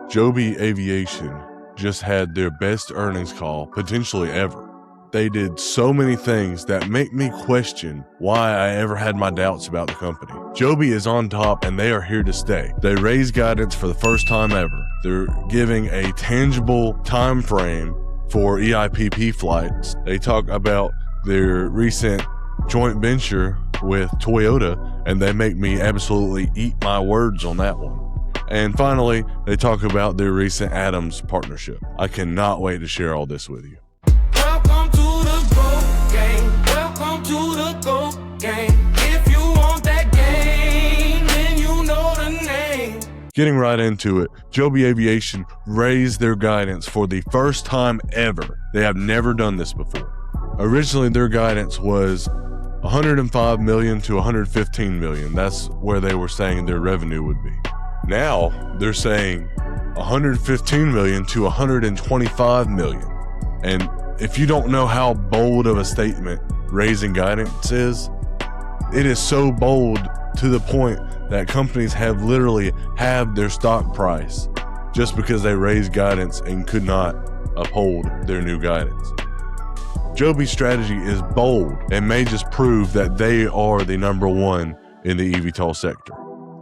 Joby Aviation just had their best earnings call potentially ever. They did so many things that make me question why I ever had my doubts about the company. Joby is on top and they are here to stay. They raised guidance for the first time ever. They're giving a tangible time frame for EIPP flights. They talk about their recent joint venture with Toyota, and they make me absolutely eat my words on that one. And finally, they talk about their recent Adams partnership. I cannot wait to share all this with you. Welcome to the GO game. Welcome to the GO game. If you want that game, then you know the name. Getting right into it, Joby Aviation raised their guidance for the first time ever. They have never done this before. Originally, their guidance was 105 million to 115 million. That's where they were saying their revenue would be. Now they're saying 115 million to 125 million. And if you don't know how bold of a statement raising guidance is, it is so bold to the point that companies have literally halved their stock price just because they raised guidance and could not uphold their new guidance. Joby's strategy is bold and may just prove that they are the number one in the eVTOL sector.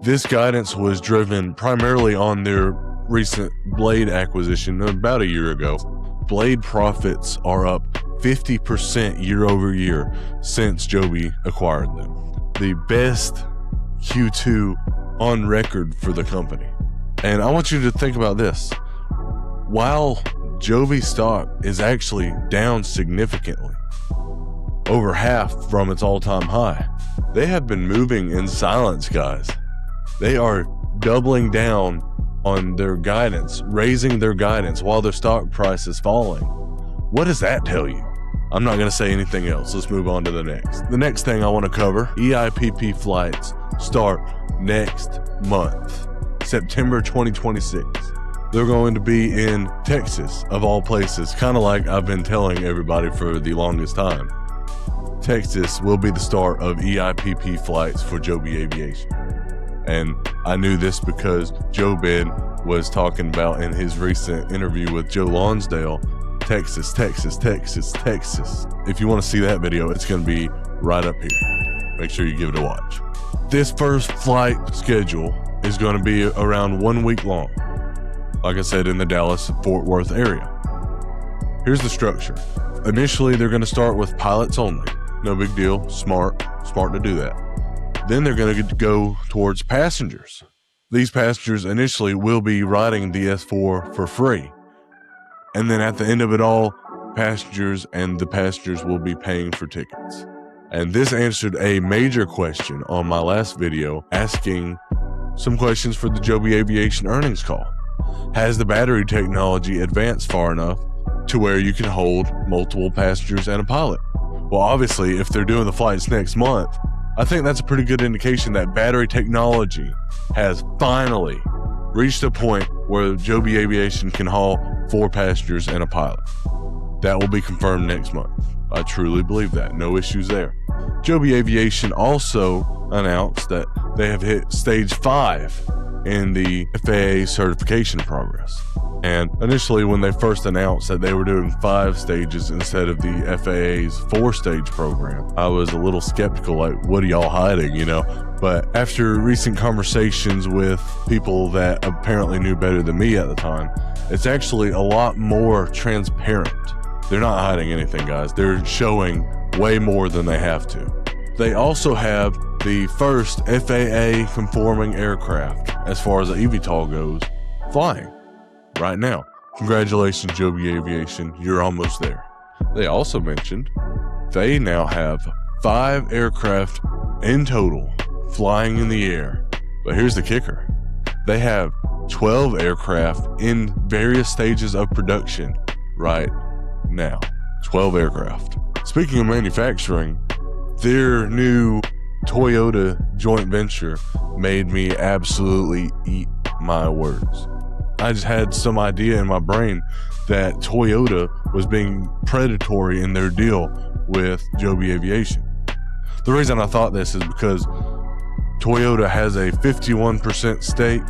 This guidance was driven primarily on their recent Blade acquisition about a year ago. Blade profits are up 50% year over year since Joby acquired them. The best Q2 on record for the company. And I want you to think about this. While Joby stock is actually down significantly, over half from its all-time high, they have been moving in silence, guys. They are doubling down on their guidance, raising their guidance while their stock price is falling. What does that tell you? I'm not going to say anything else. Let's move on to the next. The next thing I want to cover, EIPP flights start next month, September 2026. They're going to be in Texas, of all places, kind of like I've been telling everybody for the longest time. Texas will be the start of EIPP flights for Joby Aviation. And I knew this because Joe Ben was talking about in his recent interview with Joe Lonsdale, Texas, Texas, Texas, Texas. If you want to see that video, it's going to be right up here. Make sure you give it a watch. This first flight schedule is going to be around 1 week long. Like I said, in the Dallas-Fort Worth area. Here's the structure. Initially, they're going to start with pilots only. No big deal. Smart to do that. Then they're going to go towards passengers. These passengers initially will be riding the S4 for free. And then at the end of it all, passengers will be paying for tickets. And this answered a major question on my last video, asking some questions for the Joby Aviation earnings call. Has the battery technology advanced far enough to where you can hold multiple passengers and a pilot? Well, obviously, if they're doing the flights next month, I think that's a pretty good indication that battery technology has finally reached a point where Joby Aviation can haul 4 passengers and a pilot. That will be confirmed next month. I truly believe that. No issues there. Joby Aviation also announced that they have hit stage 5 in the FAA certification progress. And initially, when they first announced that they were doing 5 stages instead of the FAA's 4-stage program, I was a little skeptical, like, what are y'all hiding, you know? But after recent conversations with people that apparently knew better than me at the time, it's actually a lot more transparent. They're not hiding anything, guys. They're showing way more than they have to. They also have the first FAA conforming aircraft, as far as the eVTOL goes, flying right now. Congratulations, Joby Aviation. You're almost there. They also mentioned they now have 5 aircraft in total flying in the air. But here's the kicker. They have 12 aircraft in various stages of production right now. 12 aircraft. Speaking of manufacturing, their new Toyota joint venture made me absolutely eat my words. I just had some idea in my brain that Toyota was being predatory in their deal with Joby Aviation. The reason I thought this is because Toyota has a 51% stake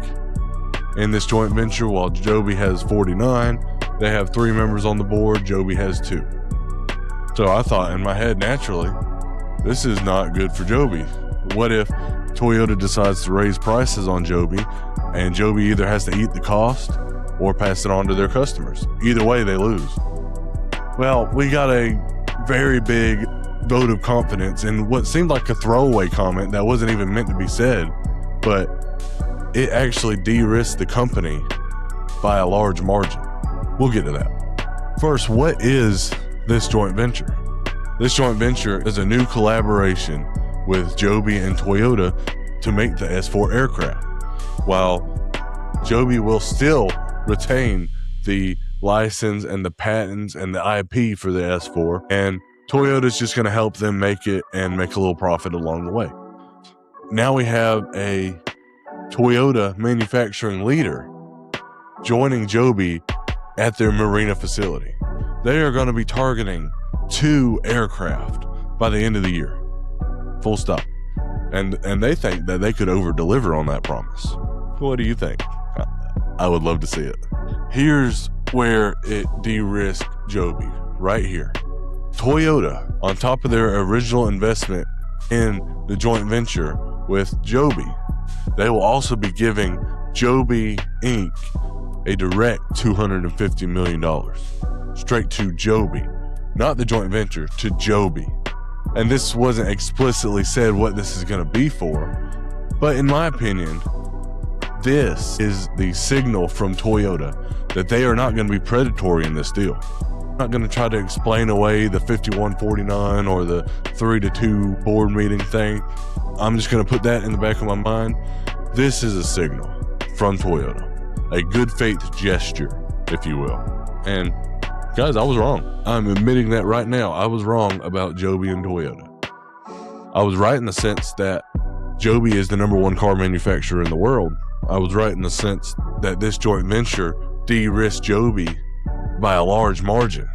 in this joint venture, while Joby has 49. They have 3 members on the board. Joby has 2. So I thought in my head, naturally, this is not good for Joby. What if Toyota decides to raise prices on Joby, and Joby either has to eat the cost or pass it on to their customers? Either way, they lose. Well, we got a very big vote of confidence in what seemed like a throwaway comment that wasn't even meant to be said, but it actually de-risked the company by a large margin. We'll get to that. First, what is this joint venture? This joint venture is a new collaboration with Joby and Toyota to make the S4 aircraft. While Joby will still retain the license and the patents and the IP for the S4, and Toyota's just going to help them make it and make a little profit along the way. Now we have a Toyota manufacturing leader joining Joby at their Marina facility. They are going to be targeting 2 aircraft by the end of the year. Full stop. And they think that they could over-deliver on that promise. What do you think? I would love to see it. Here's where it de-risked Joby, right here. Toyota, on top of their original investment in the joint venture with Joby, they will also be giving Joby Inc. a direct $250 million straight to Joby, not the joint venture, to Joby. And this wasn't explicitly said what this is going to be for, but in my opinion, this is the signal from Toyota that they are not going to be predatory in this deal. Not going to try to explain away the 51-49 or the 3-2 board meeting thing. I'm just going to put that in the back of my mind. This is a signal from Toyota, a good faith gesture, if you will. And guys, I was wrong. I'm admitting that right now. I was wrong about Joby and Toyota. I was right in the sense that Joby is the #1 car manufacturer in the world. I was right in the sense that this joint venture de-risked Joby by a large margin.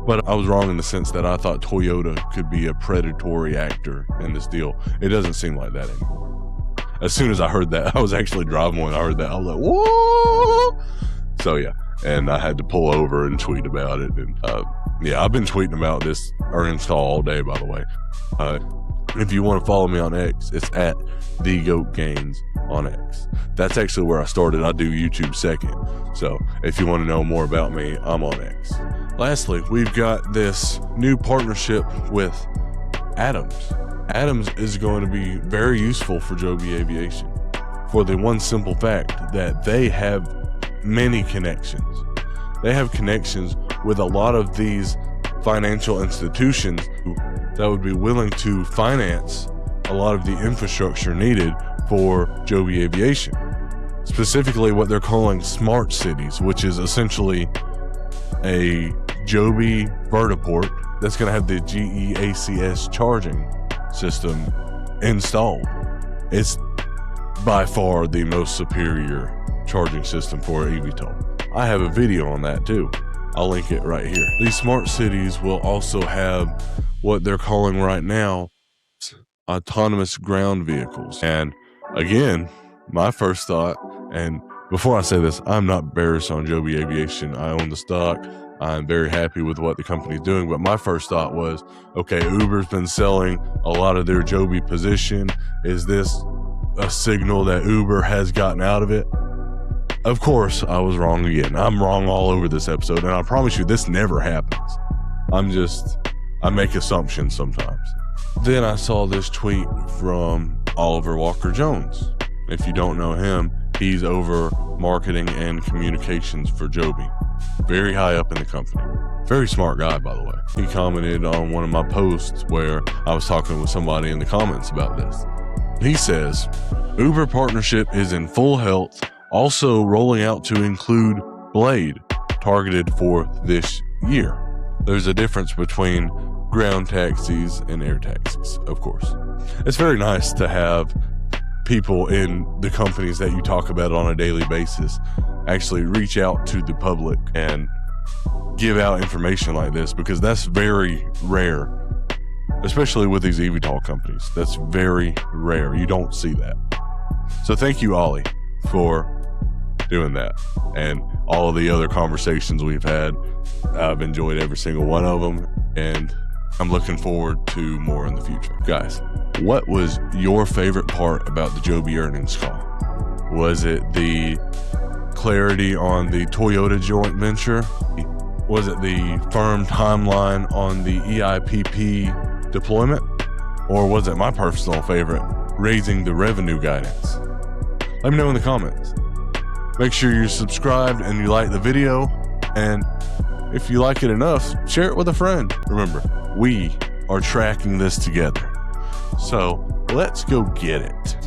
But I was wrong in the sense that I thought Toyota could be a predatory actor in this deal. It doesn't seem like that anymore. As soon as I heard that, I was actually driving when I heard that. I was like, whoa! So yeah, and I had to pull over and tweet about it. And yeah, I've been tweeting about this earnings call all day, by the way. If you want to follow me on X, it's at TheGoatGains on X. That's actually where I started. I do YouTube second. So if you want to know more about me, I'm on X. Lastly, we've got this new partnership with Adams. Adams is going to be very useful for Joby Aviation for the one simple fact that they have many connections. They have connections with a lot of these financial institutions that would be willing to finance a lot of the infrastructure needed for Joby Aviation. Specifically what they're calling smart cities, which is essentially a Joby vertiport that's going to have the GEACS charging system installed. It's by far the most superior charging system for eVTOL. I have a video on that too. I'll link it right here. These smart cities will also have what they're calling right now autonomous ground vehicles. And again, my first thought, and before I say this, I'm not bearish on Joby Aviation. I own the stock. I'm very happy with what the company's doing. But my first thought was, okay, Uber's been selling a lot of their Joby position. Is this a signal that Uber has gotten out of it? Of course, I was wrong again. I'm wrong all over this episode, and I promise you this never happens. I make assumptions sometimes. Then I saw this tweet from Oliver Walker-Jones. If you don't know him, he's over marketing and communications for Joby. Very high up in the company. Very smart guy, by the way. He commented on one of my posts where I was talking with somebody in the comments about this. He says, Uber partnership is in full health, also rolling out to include Blade, targeted for this year. There's a difference between ground taxis and air taxis, of course. It's very nice to have people in the companies that you talk about on a daily basis actually reach out to the public and give out information like this, because that's very rare, especially with these eVTOL companies. That's very rare. You don't see that. So thank you, Ollie, for doing that. And all of the other conversations we've had, I've enjoyed every single one of them, and I'm looking forward to more in the future. Guys, what was your favorite part about the Joby earnings call? Was it the clarity on the Toyota joint venture? Was it the firm timeline on the EIPP deployment? Or was it my personal favorite, raising the revenue guidance? Let me know in the comments. Make sure you're subscribed and you like the video. And if you like it enough, share it with a friend. Remember, we are tracking this together. So let's go get it.